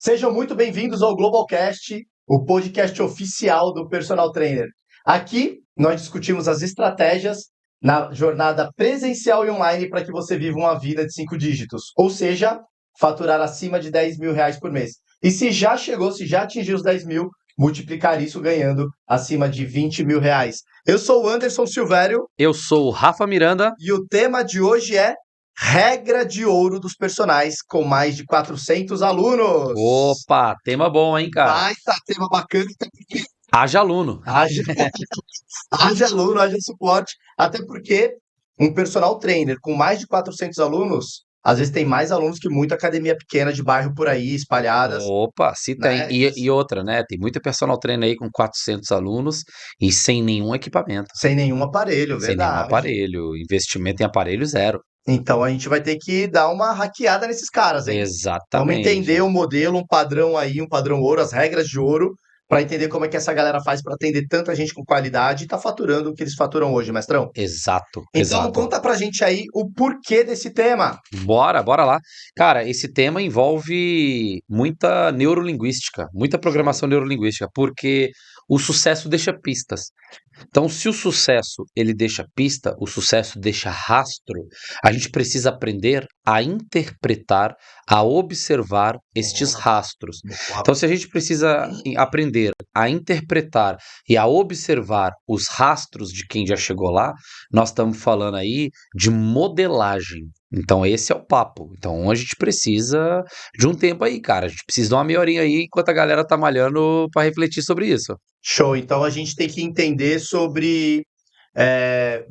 Sejam muito bem-vindos ao Globalcast, o podcast oficial do Personal Trainer. Aqui nós discutimos as estratégias na jornada presencial e online para que você viva uma vida de 5 dígitos, ou seja, faturar acima de 10 mil reais por mês. E se já atingiu os 10 mil, multiplicar isso ganhando acima de 20 mil reais. Eu sou o Anderson Silvério. Eu sou o Rafa Miranda. E o tema de hoje é regra de ouro dos personagens com mais de 400 alunos. Opa, tema bom, hein, cara? Baita tema bacana. Haja aluno. Haja aluno, haja suporte. Até porque um personal trainer com mais de 400 alunos, às vezes tem mais alunos que muita academia pequena de bairro por aí, espalhadas. Opa, se tem. Né? E outra, né? Tem muita personal trainer aí com 400 alunos e sem nenhum equipamento. Sem nenhum aparelho, Sem verdade. nenhum aparelho. Investimento em aparelho zero. Então a gente vai ter que dar uma hackeada nesses caras, hein? Exatamente. Vamos entender o modelo, um padrão aí, um padrão ouro, as regras de ouro, para entender como é que essa galera faz para atender tanta gente com qualidade e tá faturando o que eles faturam hoje, mestrão. Exato. Então conta pra gente aí o porquê desse tema. Bora lá. Cara, esse tema envolve muita neurolinguística, muita programação neurolinguística, porque o sucesso deixa pistas. Então, se o sucesso ele deixa pista, o sucesso deixa rastro, a gente precisa aprender a interpretar, a observar estes rastros. Então, se a gente precisa aprender a interpretar e a observar os rastros de quem já chegou lá, nós estamos falando aí de modelagem. Então, esse é o papo. Então, a gente precisa de um tempo aí, cara. A gente precisa de uma meia horinha aí enquanto a galera tá malhando para refletir sobre isso. Show. Então a gente tem que entender sobre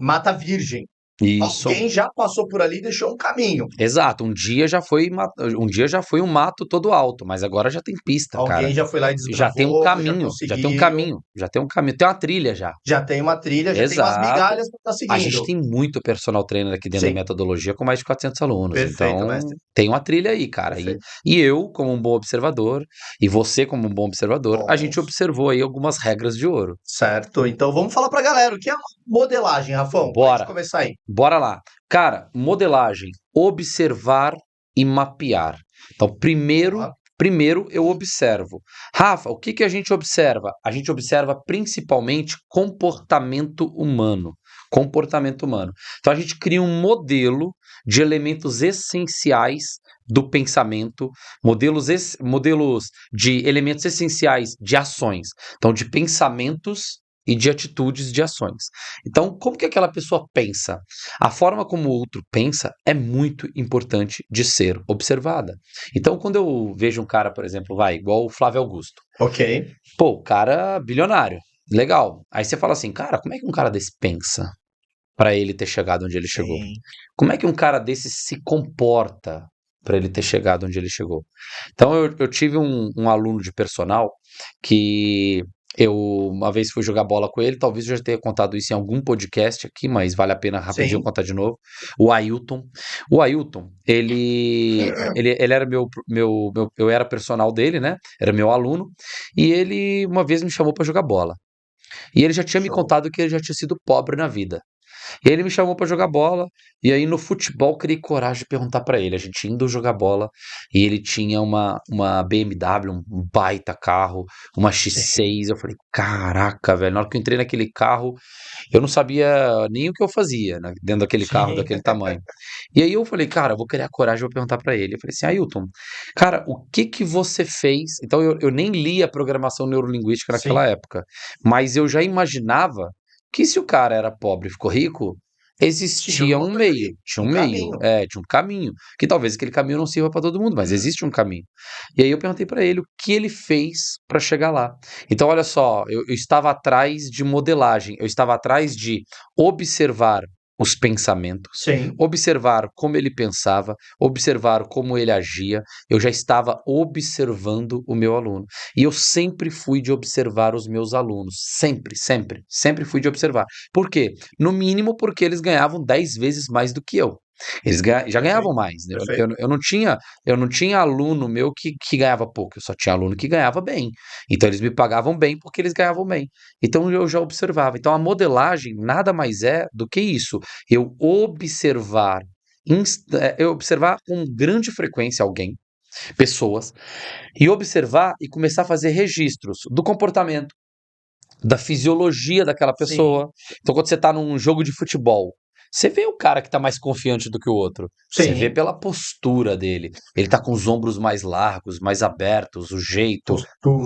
mata virgem. Isso. Alguém já passou por ali e deixou um caminho. Exato, um dia já foi um mato todo alto, mas agora já tem pista, cara. Alguém já foi lá e desbravou, Já tem um caminho, já tem uma trilha já. Já tem uma trilha, já tem umas Exato. migalhas para estar seguindo. A gente tem muito personal trainer aqui dentro Sim. da metodologia com mais de 400 alunos. Perfeito, então, mestre. tem uma trilha aí, cara. E eu, como um bom observador, e você, como um bom observador, a gente observou aí algumas regras de ouro. Certo. Então, vamos falar pra galera o que é uma modelagem, Rafão. Bora. Pra gente começar aí. Bora lá. Cara, modelagem, observar e mapear. Então, primeiro eu observo. Rafa, o que a gente observa? A gente observa principalmente comportamento humano. Comportamento humano. Então a gente cria um modelo de elementos essenciais do pensamento, modelos de elementos essenciais de ações. Então, de pensamentos e de atitudes de ações. Então, como que aquela pessoa pensa? A forma como o outro pensa é muito importante de ser observada. Então, quando eu vejo um cara, por exemplo, igual o Flávio Augusto. Ok. Pô, o cara bilionário, legal. Aí você fala assim, cara, como é que um cara desse pensa para ele ter chegado onde ele chegou? Como é que um cara desse se comporta para ele ter chegado onde ele chegou? Então, eu tive um aluno de personal que eu uma vez fui jogar bola com ele, talvez eu já tenha contado isso em algum podcast aqui, mas vale a pena rapidinho contar de novo. O Ailton. O Ailton, ele era eu era personal dele, né? Era meu aluno, e ele uma vez me chamou para jogar bola. E ele já tinha me contado que ele já tinha sido pobre na vida. E aí ele me chamou pra jogar bola, e aí no futebol criei coragem de perguntar pra ele, a gente indo jogar bola, e ele tinha uma BMW, um baita carro, uma X6, eu falei, caraca, velho, na hora que eu entrei naquele carro, eu não sabia nem o que eu fazia, né, dentro daquele carro, daquele tamanho. E aí eu falei, cara, eu vou criar coragem, vou perguntar pra ele. Eu falei assim, Ailton, cara, o que você fez? Então eu nem li a programação neurolinguística naquela época, mas eu já imaginava que se o cara era pobre e ficou rico, existia um meio, tinha um meio, tinha um caminho, que talvez aquele caminho não sirva para todo mundo, mas existe um caminho. E aí eu perguntei para ele o que ele fez para chegar lá. Então olha só, eu estava atrás de modelagem, eu estava atrás de observar os pensamentos, observar como ele pensava, observar como ele agia, eu já estava observando o meu aluno. E eu sempre fui de observar os meus alunos, sempre fui de observar. Por quê? No mínimo porque eles ganhavam 10 vezes mais do que eu. Eles já ganhavam mais, né? Eu não tinha aluno meu que ganhava pouco, eu só tinha aluno que ganhava bem. Então eles me pagavam bem porque eles ganhavam bem. Então eu já observava. Então a modelagem nada mais é do que isso. Eu observar com grande frequência alguém, pessoas, e observar e começar a fazer registros do comportamento, da fisiologia daquela pessoa. Então, quando você está num jogo de futebol, você vê o cara que está mais confiante do que o outro. Você vê pela postura dele. Ele está com os ombros mais largos, mais abertos, o jeito,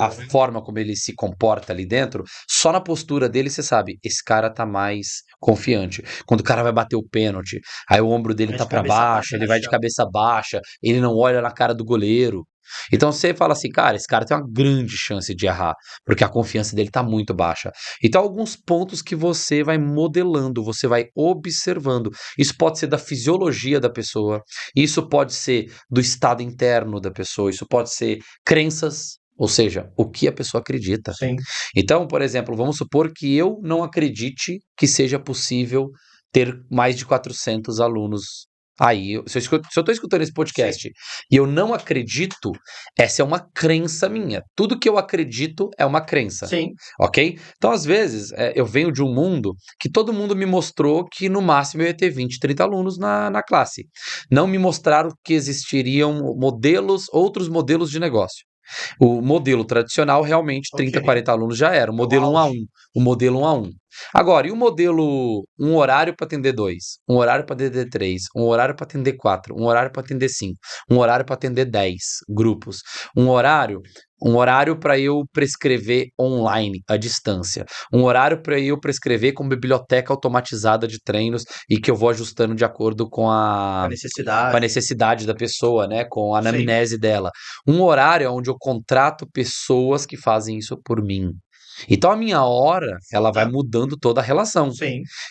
a forma como ele se comporta ali dentro. Só na postura dele você sabe, esse cara tá mais confiante. Quando o cara vai bater o pênalti, aí o ombro dele tá para baixo, ele vai de cabeça baixa, ele não olha na cara do goleiro. Então você fala assim, cara, esse cara tem uma grande chance de errar, porque a confiança dele tá muito baixa. Então, alguns pontos que você vai modelando, você vai observando. Isso pode ser da fisiologia da pessoa, isso pode ser do estado interno da pessoa, isso pode ser crenças, ou seja, o que a pessoa acredita. Então, por exemplo, vamos supor que eu não acredite que seja possível ter mais de 400 alunos. Aí, se eu estou escutando esse podcast e eu não acredito, essa é uma crença minha. Tudo que eu acredito é uma crença. Ok? Então, às vezes, eu venho de um mundo que todo mundo me mostrou que no máximo eu ia ter 20, 30 alunos na classe. Não me mostraram que existiriam outros modelos de negócio. O modelo tradicional, realmente, 30, 40 alunos já era. O modelo 1 a 1. O modelo 1 a 1. Agora, e o modelo, um horário para atender 2, um horário para atender 3, um horário para atender 4, um horário para atender 5, um horário para atender 10 grupos, um horário para eu prescrever online, à distância, um horário para eu prescrever com biblioteca automatizada de treinos e que eu vou ajustando de acordo com a necessidade da pessoa, né, com a anamnese dela. Um horário onde eu contrato pessoas que fazem isso por mim. Então a minha hora, ela vai mudando toda a relação.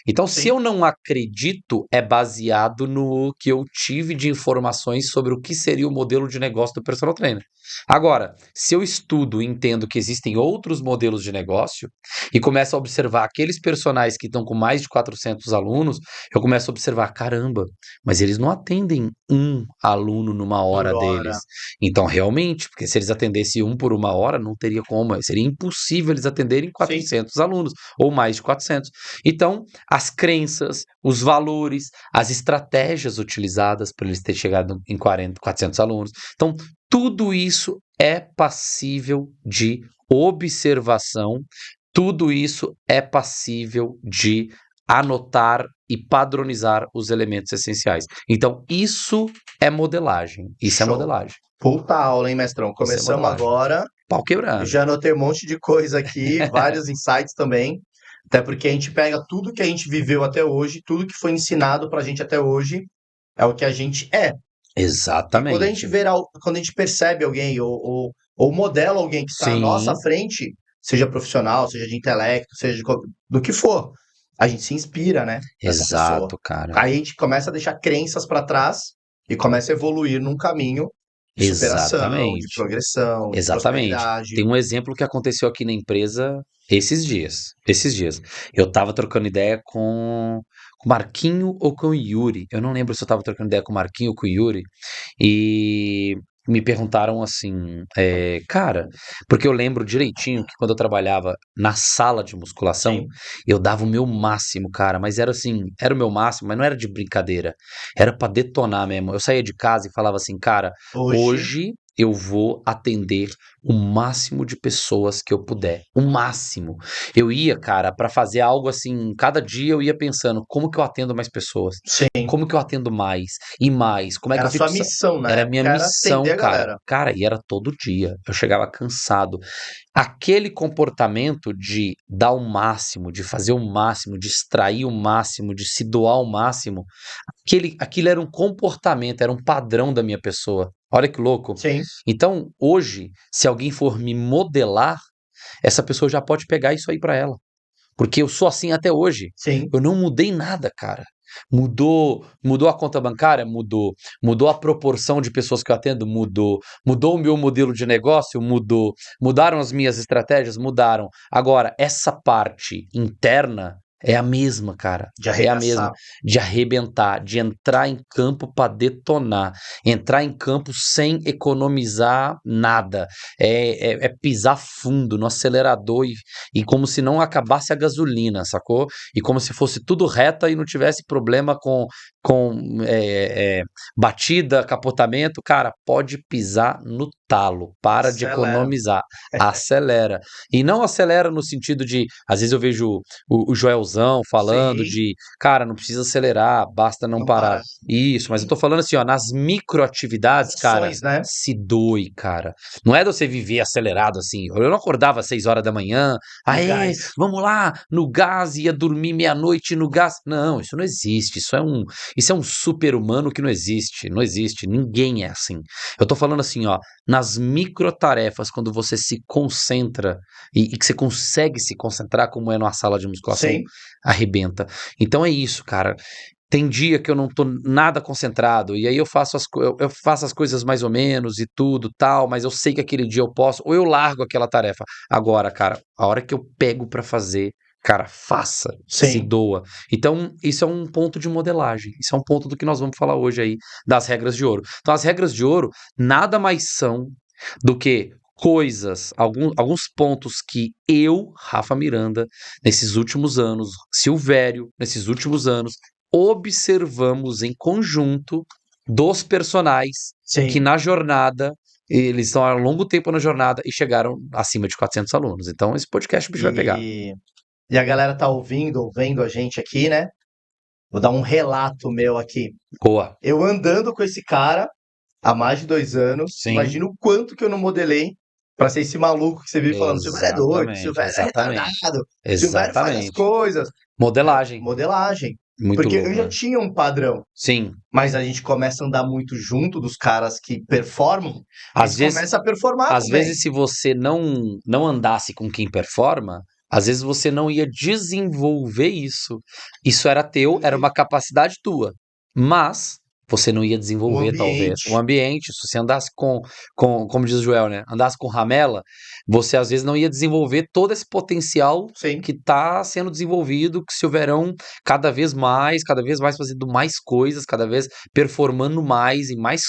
Então, se eu não acredito, é baseado no que eu tive de informações sobre o que seria o modelo de negócio do personal trainer. Agora, se eu estudo e entendo que existem outros modelos de negócio e começo a observar aqueles personagens que estão com mais de 400 alunos, eu começo a observar, caramba, mas eles não atendem um aluno numa hora deles. Então, realmente, porque se eles atendessem um por uma hora, não teria como, seria impossível eles atenderem 400 alunos, ou mais de 400. Então, as crenças, os valores, as estratégias utilizadas para eles terem chegado em 400 alunos. Então, tudo isso é passível de observação, tudo isso é passível de anotar e padronizar os elementos essenciais. Então, isso é modelagem. Isso é modelagem. Puta aula, hein, mestrão? Começamos agora. Pau quebrando. Já anotei um monte de coisa aqui, vários insights também. Até porque a gente pega tudo que a gente viveu até hoje, tudo que foi ensinado pra gente até hoje, é o que a gente é. Exatamente. Quando a gente percebe alguém ou modela alguém que está à nossa frente, seja profissional, seja de intelecto, seja do que for, a gente se inspira, né? Exato, cara. Aí a gente começa a deixar crenças para trás e começa a evoluir num caminho de superação, de progressão, de prosperidade. Tem um exemplo que aconteceu aqui na empresa esses dias. Eu tava trocando ideia com o Marquinho ou com o Yuri. Eu não lembro se eu tava trocando ideia com o Marquinho ou com o Yuri. E me perguntaram assim, cara, porque eu lembro direitinho que quando eu trabalhava na sala de musculação, eu dava o meu máximo, cara, mas era assim, era o meu máximo, mas não era de brincadeira, era pra detonar mesmo. Eu saía de casa e falava assim, cara, hoje eu vou atender o máximo de pessoas que eu puder. O máximo. Eu ia, cara, pra fazer algo assim, cada dia eu ia pensando, como que eu atendo mais pessoas? Como que eu atendo mais e mais? Como é que Era eu fico... sua missão, né? Era minha missão, cara. Galera. Cara, e era todo dia. Eu chegava cansado. Aquele comportamento de dar o máximo, de fazer o máximo, de extrair o máximo, de se doar o máximo, aquilo era um comportamento, era um padrão da minha pessoa. Olha que louco. Então, hoje, se alguém for me modelar, essa pessoa já pode pegar isso aí pra ela. Porque eu sou assim até hoje. Eu não mudei nada, cara. Mudou a conta bancária? Mudou. Mudou a proporção de pessoas que eu atendo? Mudou. Mudou o meu modelo de negócio? Mudou. Mudaram as minhas estratégias? Mudaram. Agora, essa parte interna, É a mesma, cara. De É a mesma. arregaçar. De arrebentar, de entrar em campo para detonar. Entrar em campo sem economizar nada. É pisar fundo no acelerador e como se não acabasse a gasolina, sacou? E como se fosse tudo reta e não tivesse problema com batida, capotamento. Cara, pode pisar no talo. Para de Acelera. economizar. Acelera. E não acelera no sentido de, às vezes eu vejo o Joelzão falando Sim, de, cara, não precisa acelerar, basta não não parar. para. Isso, mas eu tô falando assim, ó, nas As microatividades, cara, ações, né? se doe, cara. Não é de você viver acelerado assim. Eu não acordava às 6 horas da manhã, No aê, gás. vamos lá, no gás, ia dormir meia-noite no gás. Não, isso não existe. Isso é um super-humano que não existe. Não existe. Ninguém é assim. Eu tô falando assim, ó, nas microtarefas, quando você se concentra e que você consegue se concentrar, como é numa sala de musculação, Sim. arrebenta. Então é isso, cara. Tem dia que eu não tô nada concentrado, e aí eu faço as coisas mais ou menos e tudo, tal, mas eu sei que aquele dia eu posso, ou eu largo aquela tarefa. Agora, cara, a hora que eu pego pra fazer, cara, faça, se Sim. doa. Então, isso é um ponto de modelagem. Isso é um ponto do que nós vamos falar hoje aí, das regras de ouro. Então, as regras de ouro nada mais são do que coisas, alguns pontos que eu, Rafa Miranda, nesses últimos anos, Silvério, nesses últimos anos, observamos em conjunto dos personagens que Sim. na jornada, eles estão há longo tempo na jornada e chegaram acima de 400 alunos. Então, esse podcast o bicho vai pegar. E a galera tá ouvindo ou vendo a gente aqui, né? Vou dar um relato meu aqui. Boa. Eu andando com esse cara há mais de 2 anos, Sim. imagina o quanto que eu não modelei pra ser esse maluco que você vive falando, Silvério é doido, Exatamente, Silvério é exatamente. retardado, Silvério faz as Exatamente. coisas. Modelagem. Modelagem. Muito Porque eu louco, já né? tinha um padrão, Sim. mas a gente começa a andar muito junto dos caras que performam, aí Às você vezes, começa a performar às também. vezes se você não andasse com quem performa, às vezes você não ia desenvolver isso. Isso era teu, era uma capacidade tua. Mas você não ia O desenvolver, talvez. O ambiente, ambiente, se você andasse como diz o Joel, né? Andasse com ramela, você às vezes não ia desenvolver todo esse potencial sim. que está sendo desenvolvido, que se houverão cada vez mais fazendo mais coisas, cada vez performando mais em mais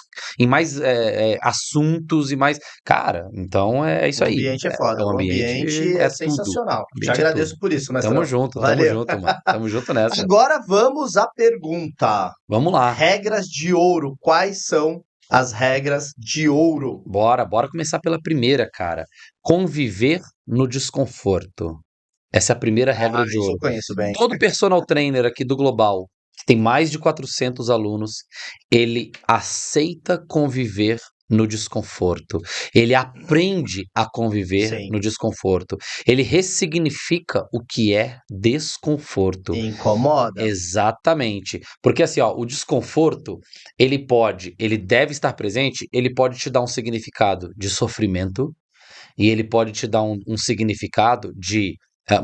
assuntos e mais. Cara, então é isso O aí. ambiente é É, foda. o O ambiente ambiente é é tudo. sensacional. O Te ambiente é tudo. agradeço por isso, mestrão. Tamo Valeu. junto, mano. Tamo junto nessa. Agora vamos à pergunta. Vamos lá. Regras de ouro. Quais são as regras de ouro? Bora começar pela primeira, cara. Conviver no desconforto. Essa é a primeira Ah, regra de isso eu ouro. conheço bem. Todo personal trainer aqui do Global, que tem mais de 400 alunos, ele aceita conviver no desconforto. Ele aprende a conviver Sim. no desconforto. Ele ressignifica o que é desconforto. Incomoda? Exatamente. Porque assim, ó, o desconforto, ele deve estar presente, ele pode te dar um significado de sofrimento e ele pode te dar um significado de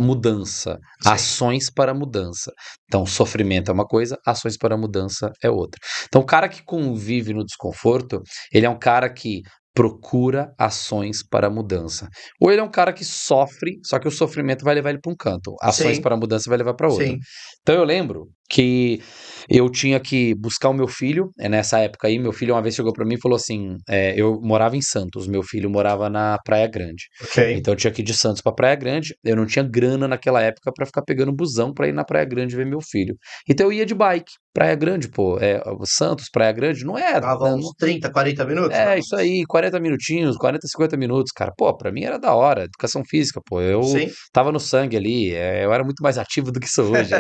mudança, Sim. ações para mudança. Então, sofrimento é uma coisa, ações para mudança é outra. Então, o cara que convive no desconforto, ele é um cara que procura ações para mudança. Ou ele é um cara que sofre, só que o sofrimento vai levar ele para um canto, ações Sim. para mudança vai levar para outro. Sim. Então, eu lembro que eu tinha que buscar o meu filho, nessa época aí, meu filho uma vez chegou para mim e falou assim, eu morava em Santos, meu filho morava na Praia Grande. Ok. Então eu tinha que ir de Santos para Praia Grande. Eu não tinha grana naquela época para ficar pegando busão para ir na Praia Grande ver meu filho. Então eu ia de bike. Praia Grande, pô, Santos, Praia Grande, não é, Dava uns 30, 40 minutos? Não. isso aí, 40 minutinhos, 40, 50 minutos, cara. Pô, pra mim era da hora, educação física, pô. Eu Sim. tava no sangue ali, eu era muito mais ativo do que sou hoje.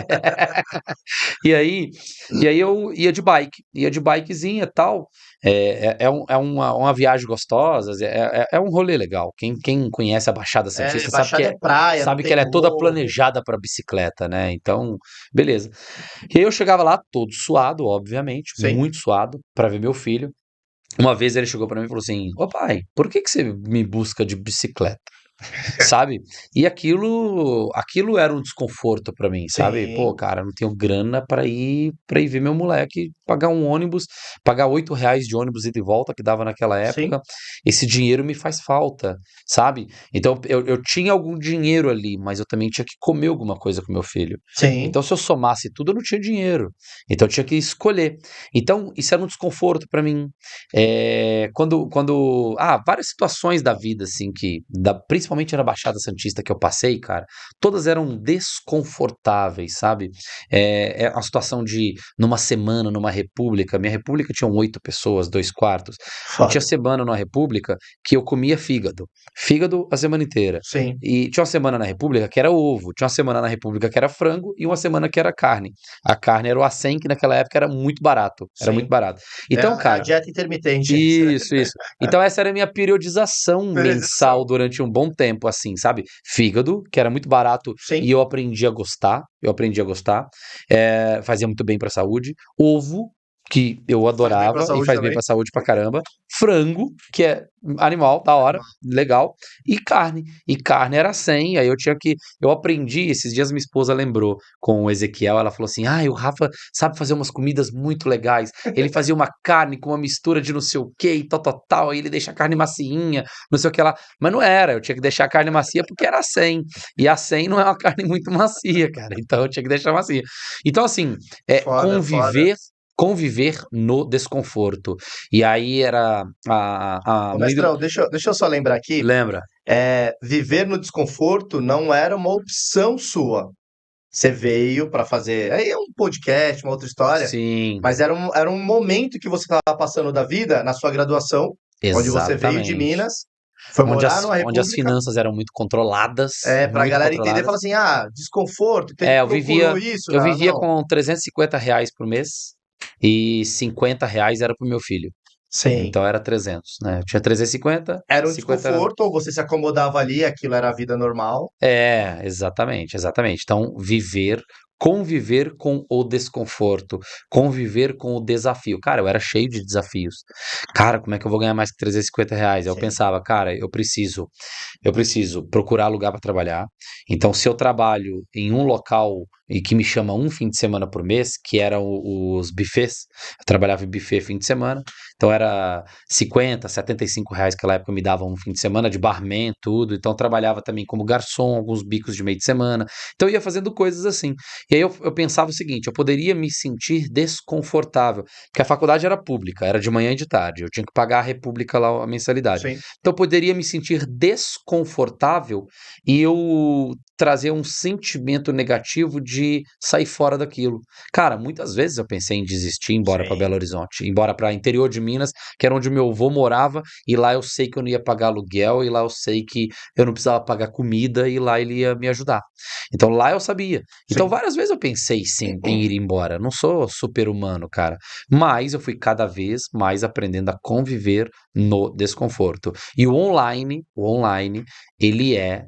E aí, eu ia de bikezinha e tal. É uma viagem gostosa, é um rolê legal. Quem conhece a Baixada É, Santista Baixada é praia, não sabe que tem ela é toda morro. planejada para bicicleta, né? Então, beleza. E aí eu chegava lá todo suado, obviamente, Sim. muito suado, para ver meu filho. Uma vez ele chegou para mim e falou assim: Ô pai, por que você me busca de bicicleta? sabe? E aquilo era um desconforto pra mim, sabe? Pô, Sim, cara, eu não tenho grana pra ir ver meu moleque pagar um ônibus, pagar R$ 8 de ônibus ida e volta que dava naquela sim, época. Esse dinheiro me faz falta, sabe? Então eu tinha algum dinheiro ali, mas eu também tinha que comer alguma coisa com meu filho. sim. Então, se eu somasse tudo, eu não tinha dinheiro. Então, eu tinha que escolher. Então, isso era um desconforto pra mim. Várias situações da vida, assim, principalmente na Baixada Santista que eu passei, cara, todas eram desconfortáveis, sabe? É a situação de, numa semana, numa república, minha república tinha 8 pessoas, 2 quartos, e tinha Foda. semana numa república que eu comia fígado a semana inteira. Sim. E tinha uma semana na república que era ovo, tinha uma semana na república que era frango, e uma semana que era carne. A carne era o acém, que naquela época era muito Sim. barato. É Então, a cara, dieta intermitente. isso. Então essa era a minha periodização Periodização. mensal durante um bom tempo, assim, sabe? Fígado, que era muito barato e Sim. eu aprendi a gostar. Fazia muito bem pra saúde. Ovo, que eu Faz bem pra adorava e saúde faz bem também. pra saúde pra caramba. Frango, que é animal, da hora, Animal. legal. E carne. E carne era 100, aí eu aprendi, esses dias minha esposa lembrou com o Ezequiel, ela falou assim, o Rafa sabe fazer umas comidas muito legais. Ele fazia uma carne com uma mistura de não sei o que e tal, aí ele deixa a carne macinha, não sei o que lá. Mas não era, eu tinha que deixar a carne macia porque era 100. E a 100 não é uma carne muito macia, cara. Então eu tinha que deixar macia. Então, assim, Foda, foda. conviver no desconforto. E aí era Ô, no livro. mestrão, deixa eu só lembrar aqui. Lembra? Viver no desconforto não era uma opção sua. Você veio para fazer. Aí é um podcast, uma outra história. Sim, Mas era um momento que você estava passando da vida na sua graduação, onde você veio de exatamente. Minas, foi Onde morar as, numa onde as república, finanças eram muito controladas, para a muito galera entender e controladas. falar assim: desconforto, então ele É, procurou isso? eu Não, vivia não. com R$ 350 por mês e R$ 50 era pro meu filho. Sim. Então era 300, né? Eu tinha 350, Era um 50 era. desconforto, ou você se acomodava ali, aquilo era a vida normal. Exatamente, exatamente. Então, conviver com o desconforto, conviver com o desafio. Cara, eu era cheio de desafios. Cara, como é que eu vou ganhar mais que R$ 350? Aí eu Sim, pensava, cara, eu preciso procurar lugar para trabalhar. Então, se eu trabalho em um local e que me chama um fim de semana por mês, que eram os buffets, eu trabalhava em buffet fim de semana, então era R$ 50, R$ 75 que naquela época me davam um fim de semana de barman, tudo. Então eu trabalhava também como garçom, alguns bicos de meio de semana. Então eu ia fazendo coisas assim. E aí eu pensava o seguinte: eu poderia me sentir desconfortável, porque a faculdade era pública, era de manhã e de tarde. Eu tinha que pagar a República lá a mensalidade. sim, Então eu poderia me sentir desconfortável e eu trazer um sentimento negativo de sair fora daquilo. Cara, muitas vezes eu pensei em desistir, ir embora para Belo sim, Horizonte, ir embora para interior de Minas, que era onde meu avô morava, e lá eu sei que eu não ia pagar aluguel, e lá eu sei que eu não precisava pagar comida, e lá ele ia me ajudar. Então lá eu sabia. Então sim. várias vezes eu pensei sim em ir embora. Eu não sou super-humano, cara. Mas eu fui cada vez mais aprendendo a conviver no desconforto. E o online, ele é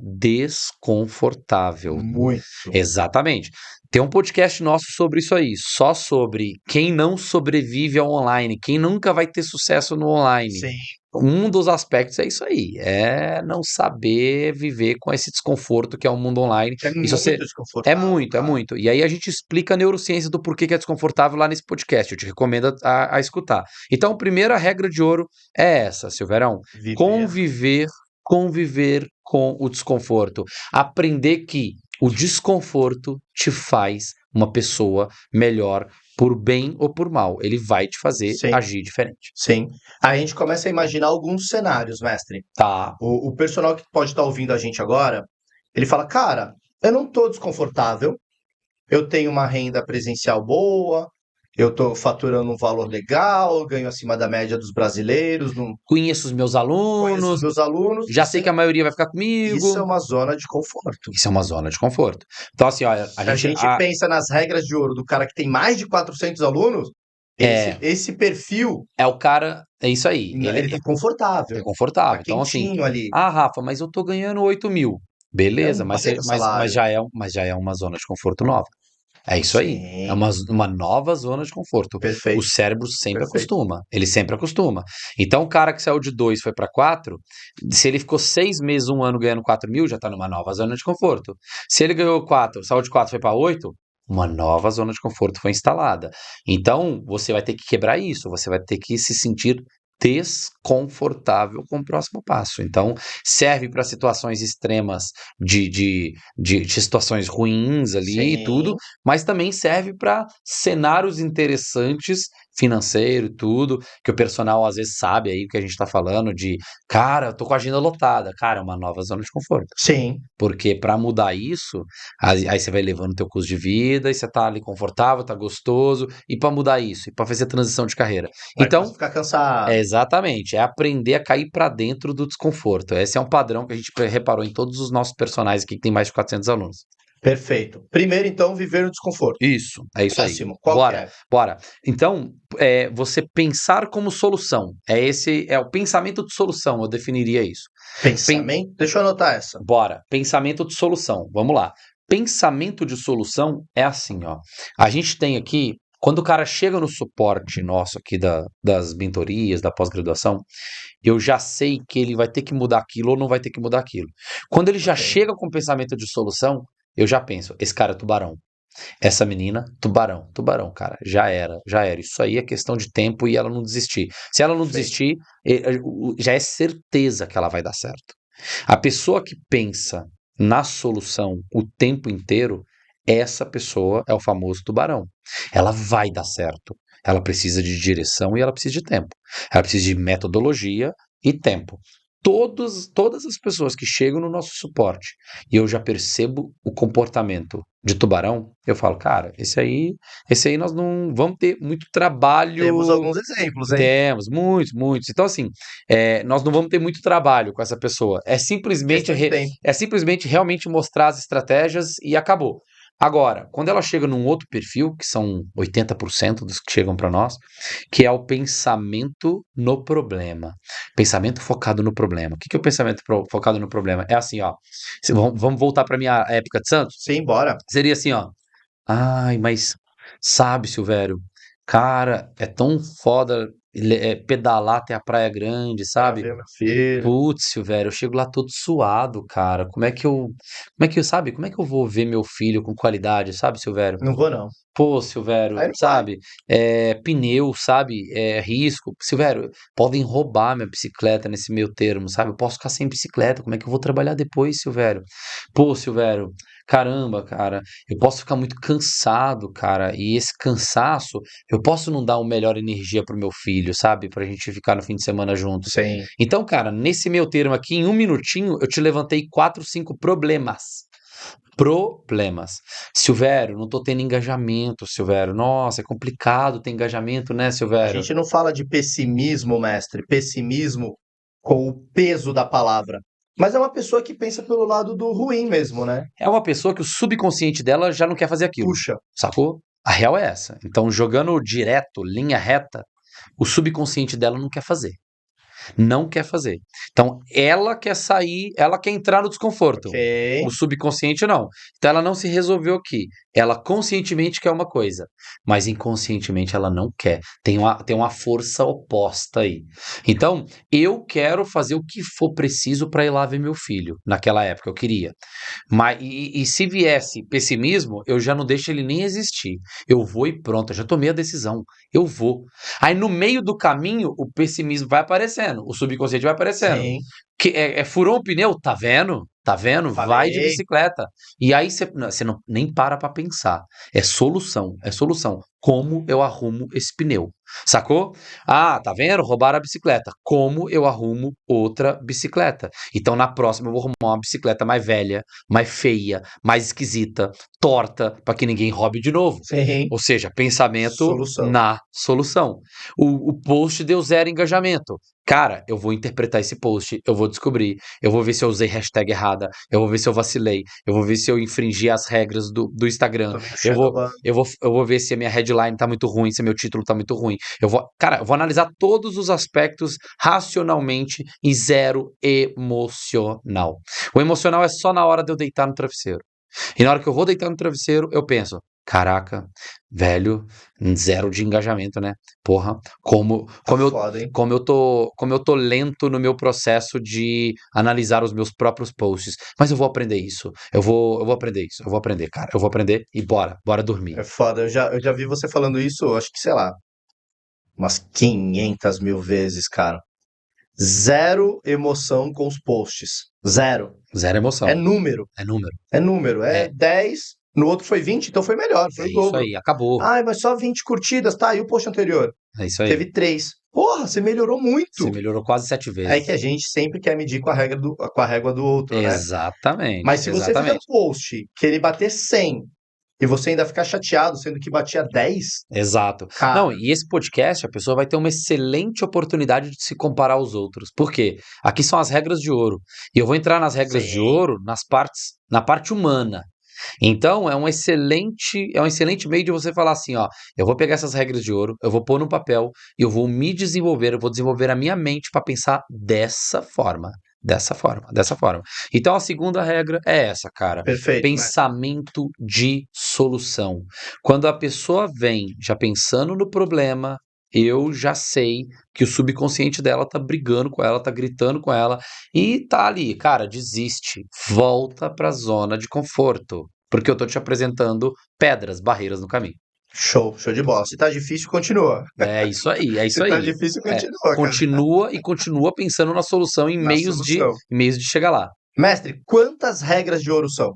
desconfortável. Muito. Exatamente. Tem um podcast nosso sobre isso aí, só sobre quem não sobrevive ao online, quem nunca vai ter sucesso no online. Sim. Um dos aspectos é isso aí, é não saber viver com esse desconforto que é o mundo online. É E se muito você é desconfortável, muito, é cara. muito. E aí a gente explica a neurociência do porquê que é desconfortável lá nesse podcast. Eu te recomendo a escutar. Então, a primeira regra de ouro é essa, Silverão. Viver. Conviver com o desconforto. Aprender que o desconforto te faz uma pessoa melhor por bem ou por mal. Ele vai te fazer Sim, agir diferente. sim. Aí a gente começa a imaginar alguns cenários, mestre. Tá. O personal que pode estar ouvindo a gente agora, ele fala, cara, eu não tô desconfortável, eu tenho uma renda presencial boa, eu tô faturando um valor legal, ganho acima da média dos brasileiros, não Conheço os meus conheço os alunos, meus alunos, já sei que a maioria vai ficar isso é comigo. uma zona de conforto. Isso é uma zona de conforto. Então, assim, olha, a Se a gente. gente pensa nas regras de ouro do cara que tem mais de 400 alunos, esse, É, esse perfil, é o cara. É isso aí. Ele ele tá é confortável, tá confortável. Então, assim, quentinho ali, Rafa, mas eu tô ganhando 8 mil. é Beleza, um mas, baita mas salário. já é uma zona de conforto nova. É isso aí. É Sim, uma nova zona de conforto. O perfeito, cérebro sempre perfeito. acostuma. Ele sempre acostuma. Então, o cara que saiu de 2 e foi para 4, se ele ficou 6 meses, um ano ganhando 4 mil, já está numa nova zona de conforto. Se ele ganhou 4, saiu de 4 e foi para 8, uma nova zona de conforto foi instalada. Então, você vai ter que quebrar isso. Você vai ter que se sentir desconfortável com o próximo passo. Então, serve para situações extremas de situações ruins ali e tudo, Sim, mas também serve para cenários interessantes, financeiro e tudo, que o personal às vezes sabe aí o que a gente está falando de, cara, eu tô com a agenda lotada, cara, é uma nova zona de conforto. sim. Porque para mudar isso, aí você vai levando o teu custo de vida, e você tá ali confortável, tá gostoso, e para mudar isso, e para fazer a transição de carreira. Aí começa Então, a ficar cansado. exatamente, é aprender a cair para dentro do desconforto. Esse é um padrão que a gente reparou em todos os nossos personagens aqui, que tem mais de 400 alunos. Perfeito. Primeiro, então, viver no desconforto. Isso, é isso aí. Próximo, qual que Bora, é? bora. Então, você pensar como solução. É o pensamento de solução, eu definiria isso. Pensamento? Deixa eu anotar essa. Bora, pensamento de solução. Vamos lá. Pensamento de solução é assim, ó. A gente tem aqui, quando o cara chega no suporte nosso aqui das mentorias, da pós-graduação, eu já sei que ele vai ter que mudar aquilo ou não vai ter que mudar aquilo. Quando ele já Ok. chega com pensamento de solução, eu já penso, esse cara é tubarão. Essa menina, tubarão, tubarão, cara, já era, já era. Isso aí é questão de tempo e ela não desistir. Se ela não Perfeito. desistir, já é certeza que ela vai dar certo. A pessoa que pensa na solução o tempo inteiro, essa pessoa é o famoso tubarão. Ela vai dar certo. Ela precisa de direção e ela precisa de tempo. Ela precisa de metodologia e tempo. Todas as pessoas que chegam no nosso suporte e eu já percebo o comportamento de tubarão, eu falo, cara, esse aí nós não vamos ter muito Temos trabalho. alguns exemplos, hein? Temos, muitos, muitos. Então, assim, nós não vamos ter muito trabalho com essa pessoa. Questão de tempo. É simplesmente realmente mostrar as estratégias e acabou. Agora, quando ela chega num outro perfil, que são 80% dos que chegam para nós, que é o pensamento no problema. Pensamento focado no problema. O que é o pensamento focado no problema? É assim, ó. Vamos voltar para minha época de Santos? Sim, bora. Seria assim, ó. Ai, mas sabe, Silvério, cara, é tão foda pedalar até a Praia Grande, Pra sabe? ver meu filho. Putz, Silvério, eu chego lá todo suado, cara. Como é que eu vou ver meu filho com qualidade, sabe, Silvério? Não vou, não. Pô, Silvério, Aí não vai. sabe? Pneu, sabe? Risco. Silvério, podem roubar minha bicicleta nesse meio termo, sabe? Eu posso ficar sem bicicleta. Como é que eu vou trabalhar depois, Silvério? Pô, Silvério, caramba, cara, eu posso ficar muito cansado, cara. E esse cansaço, eu posso não dar uma melhor energia pro meu filho, sabe? Pra gente ficar no fim de semana juntos. Sim. Então, cara, nesse meio termo aqui, em um minutinho, eu te levantei 4, 5 problemas. Problemas. Silvério, não tô tendo engajamento, Silvério. Nossa, é complicado ter engajamento, né, A Silvério? gente não fala de pessimismo, mestre. Pessimismo com o peso da palavra. Mas é uma pessoa que pensa pelo lado do ruim mesmo, né? É uma pessoa que o subconsciente dela já não quer fazer aquilo, Puxa. sacou? A real é essa. Então, jogando direto, linha reta, o subconsciente dela não quer fazer. Não quer fazer. Então, ela quer sair, ela quer entrar no desconforto. O Ok. subconsciente não. Então, ela não se resolveu aqui. Ela conscientemente quer uma coisa, mas inconscientemente ela não quer. Tem uma força oposta aí. Então, eu quero fazer o que for preciso para ir lá ver meu filho. Naquela época, eu queria. Mas, e se viesse pessimismo, eu já não deixo ele nem existir. Eu vou e pronto, eu já tomei a decisão. Eu vou. Aí no meio do caminho, o pessimismo vai aparecendo, o subconsciente vai aparecendo. Sim. Furou um pneu? Tá vendo? Tá vendo? Vai de Falei. bicicleta. E aí você não, nem para pra pensar. É solução, é solução. Como eu arrumo esse pneu? Sacou? Ah, tá vendo? Roubaram a bicicleta. Como eu arrumo outra bicicleta? Então na próxima eu vou arrumar uma bicicleta mais velha, mais feia, mais esquisita, torta, para que ninguém roube de novo. Sim. Ou seja, pensamento Solução. na solução. O post deu 0 engajamento. Cara, eu vou interpretar esse post, eu vou descobrir, eu vou ver se eu usei hashtag errada, eu vou ver se eu vacilei, eu vou ver se eu infringi as regras do Instagram, Tomei o eu vou, Shadowban. eu vou ver se a minha headline tá muito ruim, se meu título tá muito ruim. Eu vou analisar todos os aspectos racionalmente e 0 emocional. O emocional é só na hora de eu deitar no travesseiro. E na hora que eu vou deitar no travesseiro, eu penso, Caraca, velho, zero de engajamento, né? Porra, como eu, Foda, hein? como eu tô lento no meu processo de analisar os meus próprios posts. Mas eu vou aprender isso. Eu vou aprender isso. Eu vou aprender, cara. Eu vou aprender e bora dormir. É foda. Eu já vi você falando isso, acho que, sei lá, umas 500 mil vezes, cara. Zero emoção com os posts. Zero. Zero É emoção. número. É número. É número. É É, 10. No outro foi 20, então foi melhor, foi é o isso dobro. aí. Acabou. Ai, mas só 20 curtidas, tá? E o post anterior? É isso aí. Teve 3. Porra, você melhorou Você muito. melhorou quase 7 É que vezes. a gente sempre quer medir com a régua do outro, né? Mas Exatamente, se você fizer um exatamente. post que ele bater 100 e você ainda ficar chateado, sendo que batia 10, Exato. Não, cara, e esse podcast, a pessoa vai ter uma excelente oportunidade de se comparar aos outros. Por quê? Aqui são as regras de ouro. E eu vou entrar nas regras de sim, ouro na parte humana. Então, é um excelente meio de você falar assim, ó, eu vou pegar essas regras de ouro, eu vou pôr no papel e eu vou me desenvolver, eu vou desenvolver a minha mente para pensar dessa forma. Dessa forma, dessa forma. Então a segunda regra é essa, cara. perfeito, mestre. Pensamento de solução. Quando a pessoa vem já pensando no problema, eu já sei que o subconsciente dela tá brigando com ela, tá gritando com ela e tá ali, cara, desiste, volta pra zona de conforto, porque eu tô te apresentando pedras, barreiras no caminho. Show, show de bola. Se tá difícil, continua. É isso aí, é isso Se tá aí. difícil, É, continua, cara. continua e continua pensando na solução Na solução. em meios de chegar lá. Mestre, quantas regras de ouro são?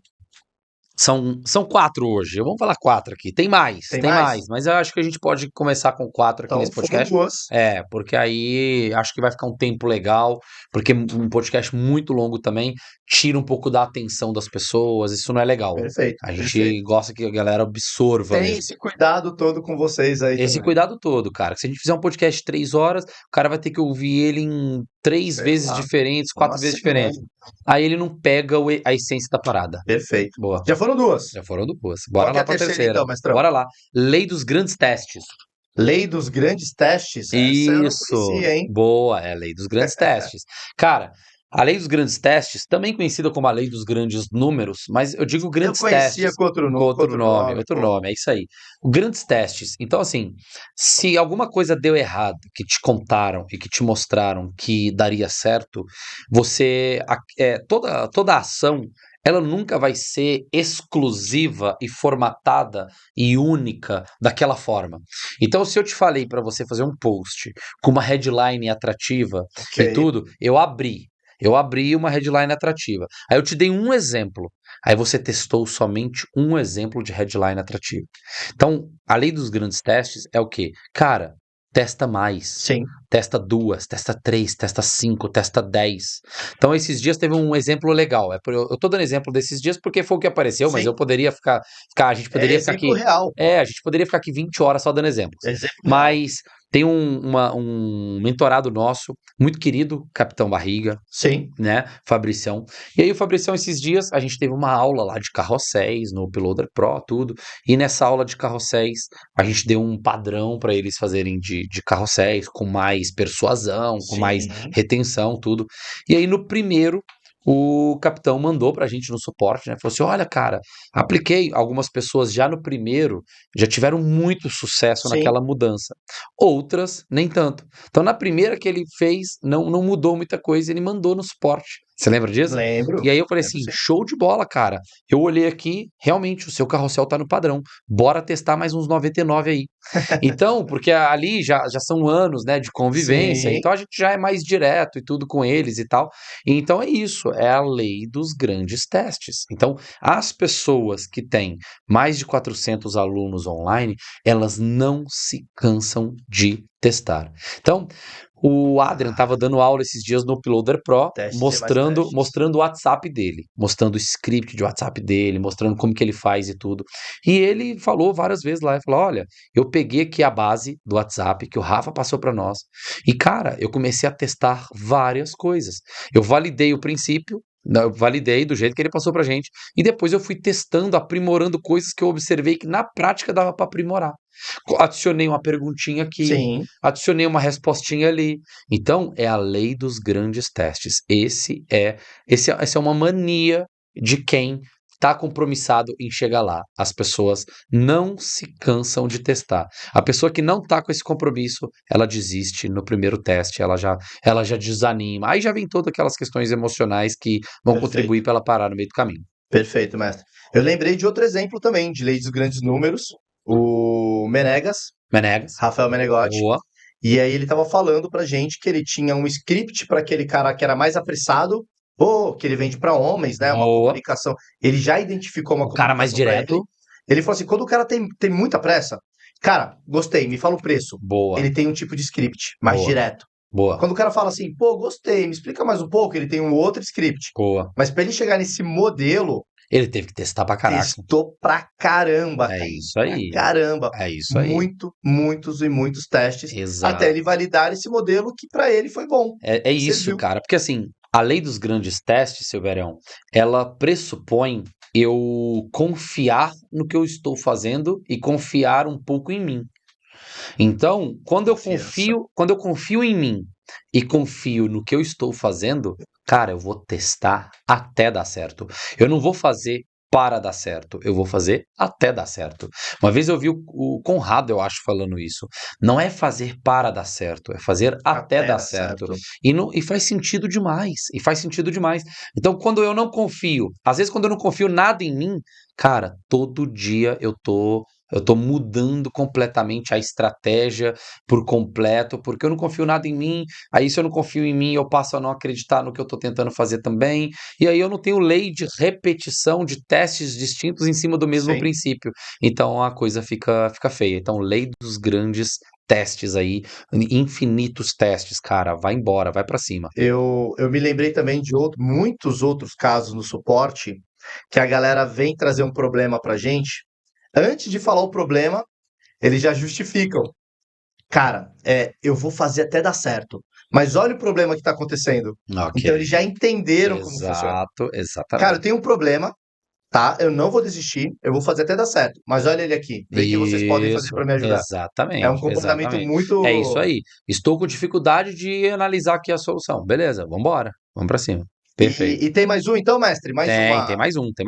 São 4 hoje. Vamos falar 4 aqui. Tem Tem mais? mais, mas eu acho que a gente pode começar com 4 aqui Então nesse foram podcast. duas. É, porque aí acho que vai ficar um tempo legal, porque um podcast muito longo também tira um pouco da atenção das pessoas, isso não é legal. Perfeito, A gente perfeito. gosta que a galera absorva Tem mesmo. esse cuidado todo com vocês aí Esse também. cuidado todo, cara. Que se a gente fizer um podcast de 3 horas, o cara vai ter que ouvir ele em 3 Sei vezes lá, diferentes, uma 4 vezes semana. diferentes. Aí ele não pega a essência da parada. Perfeito. Boa. Já foram duas. Já foram duas. Qual Bora que é lá a pra terceira terceira. então, mestrão? Bora lá. Lei dos grandes testes. Lei dos grandes testes? Essa eu não Isso. conhecia, hein? Boa, é a lei dos grandes testes. Cara, a lei dos grandes testes, também conhecida como a lei dos grandes números, mas eu digo Eu grandes conhecia testes com com outro nome, outro pô. nome, é isso aí. O grandes testes. Então, assim, se alguma coisa deu errado, que te contaram e que te mostraram que daria certo, toda ação, ela nunca vai ser exclusiva e formatada e única daquela forma. Então, se eu te falei para você fazer um post com uma headline atrativa Ok. e tudo, eu abri. Eu abri uma headline atrativa. Aí eu te dei um exemplo. Aí você testou somente um exemplo de headline atrativa. Então, a lei dos grandes testes é o quê? Cara, testa mais. Sim. Testa 2, testa 3, testa 5, testa 10. Então, esses dias teve um exemplo legal. Eu tô dando exemplo desses dias porque foi o que apareceu, mas Sim. eu poderia a gente É poderia ficar exemplo aqui. real. É, a gente poderia ficar aqui 20 horas só dando exemplos. Exemplo real. Mas tem um mentorado nosso, muito querido, Capitão Barriga, Sim. né, Fabricião. E aí o Fabricião, esses dias, a gente teve uma aula lá de carrosséis no Piloder Pro, tudo. E nessa aula de carrosséis, a gente deu um padrão para eles fazerem de carrosséis, com mais persuasão, com mais Sim. retenção, tudo. E aí no primeiro, o capitão mandou pra gente no suporte, né? Falou assim: olha, cara, apliquei. Algumas pessoas já no primeiro já tiveram muito sucesso Sim. naquela mudança. Outras, nem tanto. Então, na primeira que ele fez, não mudou muita coisa, ele mandou no suporte. Você lembra disso? Lembro. E aí eu falei Lembro assim, sim. show de bola, cara. Eu olhei aqui, realmente, o seu carrossel tá no padrão. Bora testar mais uns 99 aí. Então, porque ali já são anos, né, de convivência, Sim. então a gente já é mais direto e tudo com eles e tal. Então é isso, é a lei dos grandes testes. Então, as pessoas que têm mais de 400 alunos online, elas não se cansam de testar. Então, o Adrian estava dando aula esses dias no Uploader Pro, Testes e mais testes. mostrando o WhatsApp dele, mostrando o script de WhatsApp dele, mostrando como que ele faz e tudo. E ele falou várias vezes lá, ele falou, olha, eu peguei aqui a base do WhatsApp que o Rafa passou para nós. E, cara, eu comecei a testar várias coisas. Eu validei o princípio, eu validei do jeito que ele passou pra gente, e depois eu fui testando, aprimorando coisas que eu observei que na prática dava para aprimorar. Adicionei uma perguntinha aqui, Sim. adicionei uma respostinha ali. Então, é a lei dos grandes testes. Essa é uma mania de quem está compromissado em chegar lá. As pessoas não se cansam de testar. A pessoa que não está com esse compromisso, ela desiste no primeiro teste, ela já desanima. Aí já vem todas aquelas questões emocionais que vão contribuir Perfeito. para ela parar no meio do caminho. Perfeito, mestre. Eu lembrei de outro exemplo também, de lei dos grandes números, o Menegas, Menegas, Rafael Menegotti. boa, E aí ele estava falando pra gente que ele tinha um script para aquele cara que era mais apressado, ou que ele vende para homens, né? Uma boa. comunicação. Ele já identificou uma O cara mais comunicação para ele. direto, Ele falou assim: quando o cara tem muita pressa, cara, gostei, me fala o preço. boa, Ele tem um tipo de script mais boa, direto. boa, Quando o cara fala assim, pô, gostei, me explica mais um pouco, ele tem um outro script. boa. Mas para ele chegar nesse modelo, Ele teve que testar pra caraca. testou pra caramba, É Caio. isso Pra aí. caramba. É isso aí. Muitos e muitos testes até Exato. ele validar esse modelo que pra ele foi bom, É que isso, serviu. cara. Porque assim, a lei dos grandes testes, Silverião, ela pressupõe eu confiar no que eu estou fazendo e confiar um pouco em mim. Então, Confiança. quando eu confio em mim e confio no que eu estou fazendo, cara, eu vou testar até dar certo. Eu não vou fazer para dar certo, eu vou fazer até dar certo. Uma vez eu vi o Conrado, eu acho, falando isso. Não é fazer para dar certo, é fazer até Até dar dar certo. certo. E faz sentido demais. E faz sentido demais. Então, quando eu não confio, às vezes quando eu não confio nada em mim, cara, todo dia eu tô mudando completamente a estratégia por completo, porque eu não confio nada em mim. Aí, se eu não confio em mim, eu passo a não acreditar no que eu estou tentando fazer também. E aí, eu não tenho lei de repetição de testes distintos em cima do mesmo Sim. princípio. Então, a coisa fica feia. Então, lei dos grandes testes aí, infinitos testes, cara. Vai embora, vai para cima. Eu me lembrei também de muitos outros casos no suporte que a galera vem trazer um problema pra gente. Antes de falar o problema, eles já justificam. Cara, eu vou fazer até dar certo. Mas olha o problema que está acontecendo. Ok. Então eles já entenderam como funciona. Exato, Cara, eu exatamente. tenho um problema, tá? Eu não vou desistir, eu vou fazer até dar certo. Mas olha ele aqui, vê o que vocês podem fazer Isso, para me ajudar. É um exatamente, comportamento exatamente. É isso muito. aí. Estou com dificuldade de analisar aqui a solução. Beleza, vamos embora. Vamos para cima. Perfeito. E tem mais um então, mestre? Tem mais um, tem mais um, tem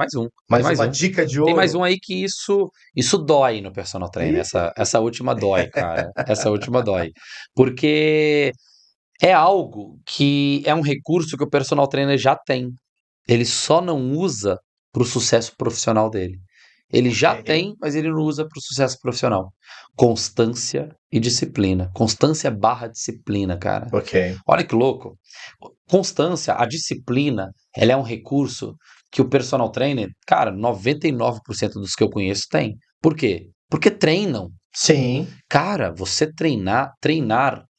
Mais mais uma um. dica de Tem mais ouro. um aí que isso dói no personal trainer. Ih, Essa última dói, cara. Essa última dói. Porque é algo que é um recurso que o personal trainer já tem. Ele só não usa para o sucesso profissional dele. Ele ok, já tem, mas ele não usa para o sucesso profissional. Constância e disciplina. Constância barra disciplina, cara. ok. Olha que louco. Constância, a disciplina, ela é um recurso que o personal trainer, cara, 99% dos que eu conheço tem. Por quê? Porque treinam. Sim, Cara, você treinar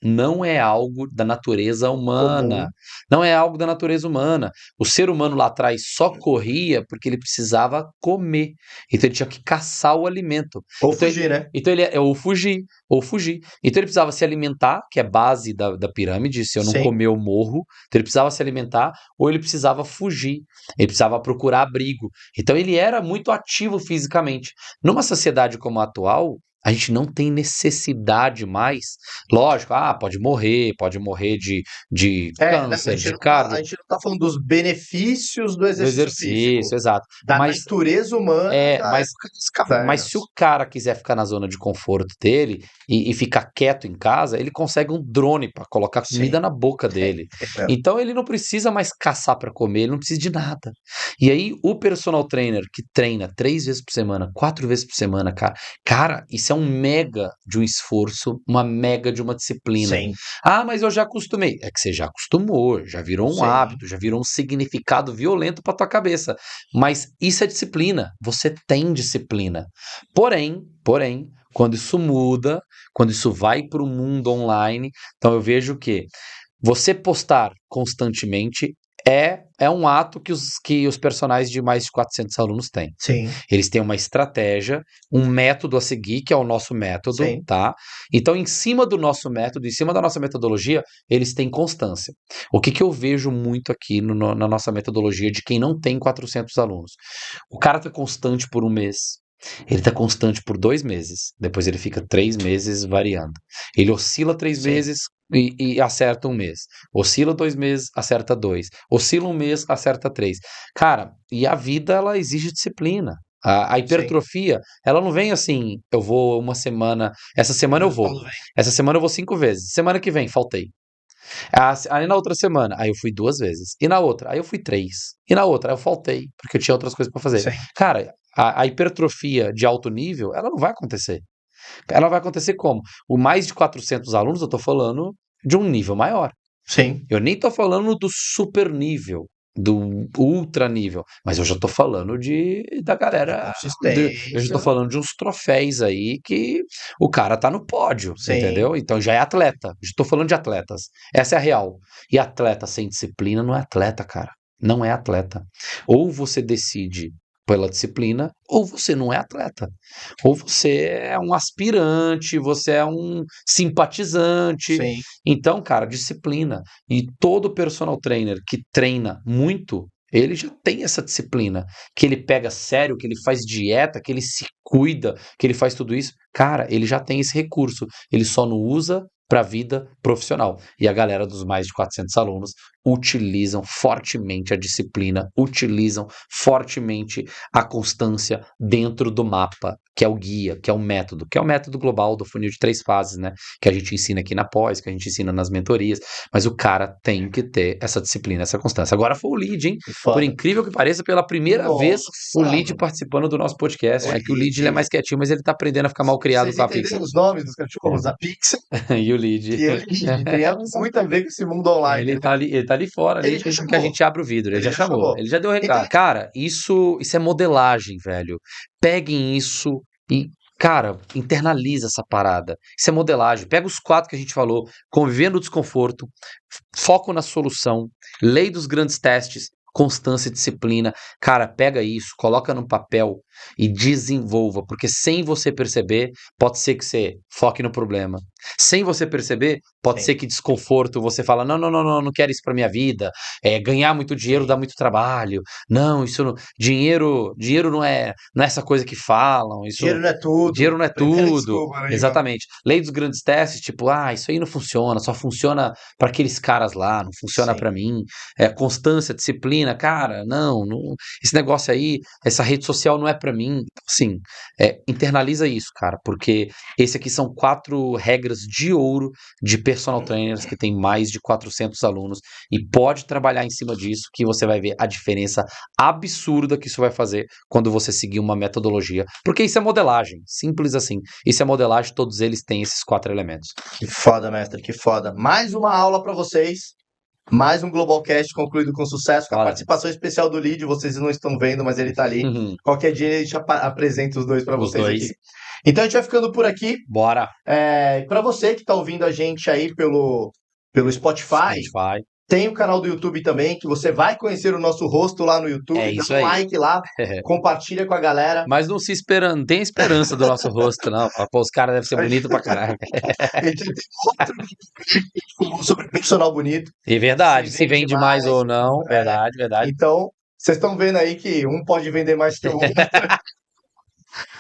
não é algo da natureza humana. comum. Não é algo da natureza humana. O ser humano lá atrás só corria porque ele precisava comer. Então ele tinha que caçar o alimento. Ou Então ele, fugir, né? então ele ou fugir, ou fugir. Então ele precisava se alimentar, que é base da pirâmide. Se eu não Sim, comer, eu morro. Então ele precisava se alimentar, ou ele precisava fugir. Ele precisava procurar abrigo. Então ele era muito ativo fisicamente. Numa sociedade como a atual, a gente não tem necessidade mais. Lógico, pode morrer de né, câncer, de a cardio, gente não tá falando dos benefícios do do exercício físico, exercício, exato. da Mas natureza humana é, da mas, época das mas se o cavernas. cara quiser ficar na zona de conforto dele e ficar quieto em casa, ele consegue um drone para colocar comida Sim, na boca tem, dele. tem mesmo. Então ele não precisa mais caçar para comer, ele não precisa de nada. E aí o personal trainer que treina 3 vezes por semana, 4 vezes por semana, cara, isso é um mega de um esforço, uma mega de uma disciplina. Sim, Ah, mas eu já acostumei. É que você já acostumou, já virou um sim. hábito, já virou um significado violento para tua cabeça. Mas isso é disciplina. Você tem disciplina. Porém, quando isso muda, quando isso vai para o mundo online, então eu vejo que você postar constantemente é um ato que os personagens de mais de 400 alunos têm. Sim, Eles têm uma estratégia, um método a seguir, que é o nosso método, sim. tá? Então, em cima do nosso método, em cima da nossa metodologia, eles têm constância. O que eu vejo muito aqui na nossa metodologia de quem não tem 400 alunos? O cara tá constante por um mês, Ele tá constante por 2 meses, depois ele fica 3 meses variando. Ele oscila 3 Sim. meses e acerta 1 mês. Oscila 2 meses, acerta 2. Oscila 1 mês, acerta 3. Cara, e a vida ela exige disciplina. A hipertrofia, ela não vem assim, eu vou uma semana, essa semana eu vou. Essa semana eu vou 5 vezes. Semana que vem, faltei. Aí na outra semana, aí eu fui 2 vezes. E na outra, aí eu fui 3. E na outra, aí eu faltei, porque eu tinha outras coisas pra fazer. Sim. Cara, a hipertrofia de alto nível, ela não vai acontecer. Ela vai acontecer como? O mais de 400 alunos, eu tô falando de um nível maior. Sim. Eu nem tô falando do super nível, do ultra nível, mas eu já tô falando da galera. Eu já tô falando de uns troféus aí que o cara tá no pódio, Sim. entendeu? Então já é atleta. Já tô falando de atletas. Essa é a real. E atleta sem disciplina não é atleta, cara. Não é atleta. Ou você decide pela disciplina, ou você não é atleta. Ou você é um aspirante, você é um simpatizante. Sim. Então, cara, disciplina. E todo personal trainer que treina muito, ele já tem essa disciplina, que ele pega sério, que ele faz dieta, que ele se cuida, que ele faz tudo isso. Cara, ele já tem esse recurso. Ele só não usa para a vida profissional. E a galera dos mais de 400 alunos utilizam fortemente a disciplina, utilizam fortemente a constância dentro do mapa, que é o guia, que é o método global do funil de 3 fases, né? Que a gente ensina aqui na pós, que a gente ensina nas mentorias, mas o cara tem que ter essa disciplina, essa constância. Agora foi o Lead, hein? Por incrível que pareça, pela primeira vez, o Lead participando do nosso podcast. É que o Lead ele é mais quietinho, mas ele tá aprendendo a ficar mal criado com a Pix. Vocês entenderam os nomes dos cachorros? A Pix E o Lead. e o Lead. Tem muito a ver com esse mundo online. Ele tá ali fora, ali, que a gente abre o vidro. Ele já chamou. Ele já deu recado. Então, cara, isso é modelagem, velho. Peguem isso e, cara, internaliza essa parada. Isso é modelagem. Pega os 4 que a gente falou: conviver no desconforto, foco na solução, lei dos grandes testes, constância e disciplina. Cara, pega isso, coloca no papel e desenvolva, porque sem você perceber, pode ser que você foque no problema. Sem você perceber, pode ser que desconforto, você fala, não quero isso pra minha vida, ganhar muito dinheiro dá muito trabalho, não, isso não, dinheiro não é essa coisa que falam, isso, dinheiro não é tudo. Dinheiro não é tudo. Desculpa, né, exatamente. Lei dos grandes testes, tipo, isso aí não funciona, só funciona para aqueles caras lá, não funciona para mim. Constância, disciplina, cara, não, esse negócio aí, essa rede social não é para mim. Então, assim, internaliza isso, cara, porque esse aqui são 4 regras de ouro de personal trainers que tem mais de 400 alunos e pode trabalhar em cima disso que você vai ver a diferença absurda que isso vai fazer quando você seguir uma metodologia, porque isso é modelagem, simples assim. Isso é modelagem, todos eles têm esses 4 elementos. Que foda, mestre, que foda. Mais uma aula para vocês. Mais um Globalcast concluído com sucesso, com a participação especial do Lead. Vocês não estão vendo, mas ele tá ali. Qualquer dia a gente apresenta os dois para vocês aqui. Então a gente vai ficando por aqui. Bora. Para você que tá ouvindo a gente aí pelo Spotify, tem o canal do YouTube também, que você vai conhecer o nosso rosto lá no YouTube. Dá um like lá, compartilha com a galera. Mas não tem esperança do nosso rosto, não. Pô, os caras devem ser bonitos pra caralho. A gente tem outro vídeo sobre personal bonito. É verdade, se vende mais ou não. Verdade. Então, vocês estão vendo aí que um pode vender mais que o outro.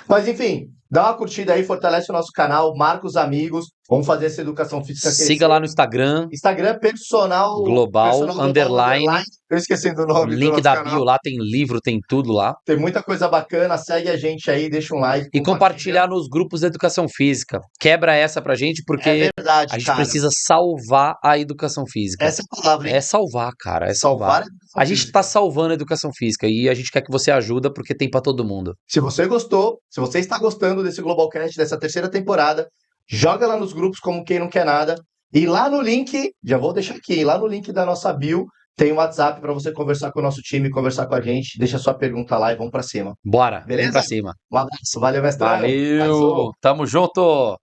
Mas enfim, dá uma curtida aí, fortalece o nosso canal, marca os amigos, vamos fazer essa educação física crescer. Siga lá no Instagram. Instagram personal global underline. Eu esqueci do nome. Link da bio lá, tem livro, tem tudo lá. Tem muita coisa bacana, segue a gente aí, deixa um like. E compartilhar nos grupos de educação física. Quebra essa pra gente, porque verdade, a gente precisa salvar a educação física. Essa é a palavra, hein? É salvar, cara, é salvar. A gente tá salvando a educação física e a gente quer que você ajuda porque tem pra todo mundo. Se você gostou, se você está gostando desse Globalcast, dessa 3ª temporada, joga lá nos grupos como quem não quer nada. E lá no link, já vou deixar aqui, lá no link da nossa bio, tem um WhatsApp para você conversar com o nosso time, conversar com a gente. Deixa sua pergunta lá e vamos para cima. Bora, beleza? Vamos pra cima. Um abraço, valeu, mestre. Valeu, tamo junto.